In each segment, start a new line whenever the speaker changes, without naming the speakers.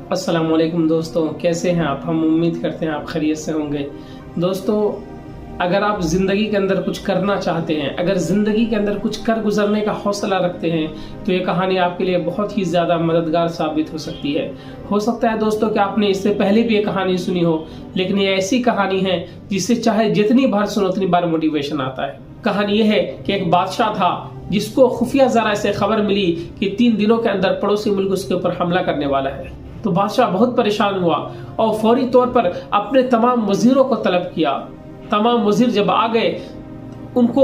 अस्सलाम वालेकुम दोस्तों, कैसे हैं आप। हम उम्मीद करते हैं आप खैरियत से होंगे। दोस्तों, अगर आप ज़िंदगी के अंदर कुछ करना चाहते हैं, अगर ज़िंदगी के अंदर कुछ कर गुजरने का हौसला रखते हैं, तो ये कहानी आपके लिए बहुत ही ज़्यादा मददगार साबित हो सकती है। हो सकता है दोस्तों कि आपने इससे पहले भी ये कहानी सुनी हो, लेकिन ये ऐसी कहानी है जिससे चाहे जितनी बार सुनो उतनी बार मोटिवेशन आता है। कहानी ये है कि एक बादशाह था जिसको खुफिया ज़राए से खबर मिली कि 3 दिनों के अंदर पड़ोसी मुल्क उसके ऊपर हमला करने वाला है। तो बादशाह बहुत परेशान हुआ और फौरी तौर पर अपने तमाम वजीरों को तलब किया। तमाम वजीर जब आ गए, उनको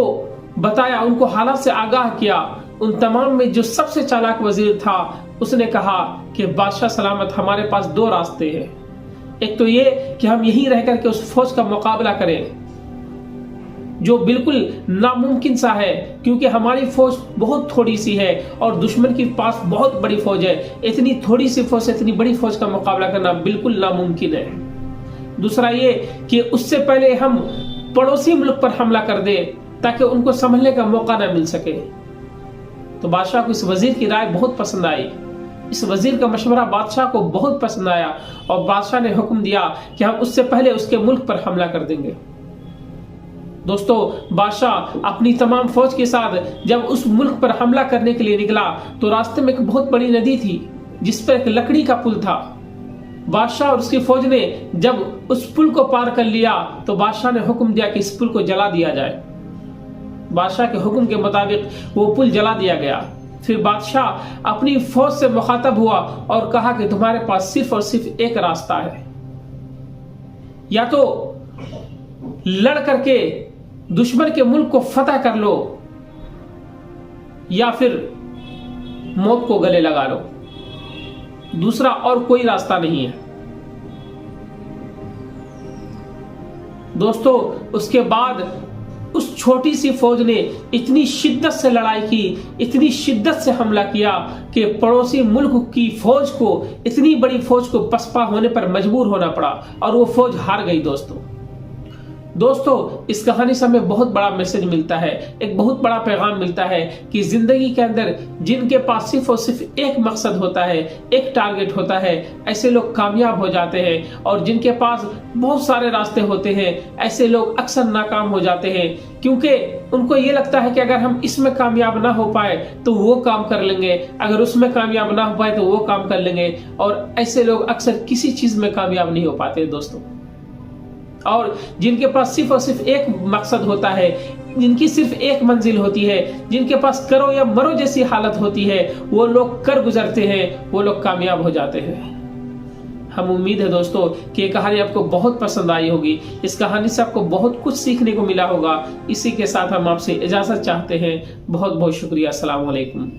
बताया, उनको हालात से आगाह किया। उन तमाम में जो सबसे चालाक वजीर था, उसने कहा कि बादशाह सलामत, हमारे पास 2 रास्ते हैं। एक तो ये कि हम यहीं रह करके उस फौज का मुकाबला करें जो बिल्कुल नामुमकिन सा है, क्योंकि हमारी फौज बहुत थोड़ी सी है और दुश्मन के पास बहुत बड़ी फौज है। इतनी थोड़ी सी फौज से इतनी बड़ी फौज का मुकाबला करना बिल्कुल नामुमकिन है। दूसरा ये कि उससे पहले हम पड़ोसी मुल्क पर हमला कर दे ताकि उनको संभलने का मौका ना मिल सके। तो बादशाह को इस वजीर की राय बहुत पसंद आई। इस वजीर का मशवरा बादशाह को बहुत पसंद आया और बादशाह ने हुक्म दिया कि हम उससे पहले उसके मुल्क पर हमला कर देंगे। दोस्तों, बादशाह अपनी तमाम फौज के साथ जब उस मुल्क पर हमला करने के लिए निकला, तो रास्ते में एक बहुत बड़ी नदी थी जिस पर एक लकड़ी का पुल था। बादशाह और उसकी फौज ने जब उस पुल को पार कर लिया, तो बादशाह ने हुक्म दिया कि इस पुल को जला दिया जाए। बादशाह के हुक्म के मुताबिक वो पुल जला दिया गया। फिर बादशाह अपनी फौज से मुखातब हुआ और कहा कि तुम्हारे पास सिर्फ और सिर्फ एक रास्ता है, या तो लड़ करके दुश्मन के मुल्क को फतह कर लो, या फिर मौत को गले लगा लो। दूसरा और कोई रास्ता नहीं है। दोस्तों, उसके बाद उस छोटी सी फौज ने इतनी शिद्दत से लड़ाई की, इतनी शिद्दत से हमला किया कि पड़ोसी मुल्क की फौज को, इतनी बड़ी फौज को पसपा होने पर मजबूर होना पड़ा और वो फौज हार गई। दोस्तों, इस कहानी से हमें बहुत बड़ा मैसेज मिलता है, एक बहुत बड़ा पैगाम मिलता है कि जिंदगी के अंदर जिनके पास सिर्फ और सिर्फ एक मकसद होता है, एक टारगेट होता है, ऐसे लोग कामयाब हो जाते हैं। और जिनके पास बहुत सारे रास्ते होते हैं, ऐसे लोग अक्सर नाकाम हो जाते हैं, क्योंकि उनको ये लगता है कि अगर हम इसमें कामयाब ना हो पाए तो वो काम कर लेंगे, अगर उसमें कामयाब ना हो पाए तो वो काम कर लेंगे। और ऐसे लोग अक्सर किसी चीज में कामयाब नहीं हो पाते दोस्तों। और जिनके पास सिर्फ और सिर्फ एक मकसद होता है, जिनकी सिर्फ एक मंजिल होती है, जिनके पास करो या मरो जैसी हालत होती है, वो लोग कर गुजरते हैं, वो लोग कामयाब हो जाते हैं। हम उम्मीद है दोस्तों कि ये कहानी आपको बहुत पसंद आई होगी। इस कहानी से आपको बहुत कुछ सीखने को मिला होगा। इसी के साथ हम आपसे इजाजत चाहते हैं। बहुत बहुत शुक्रिया। अस्सलाम वालेकुम।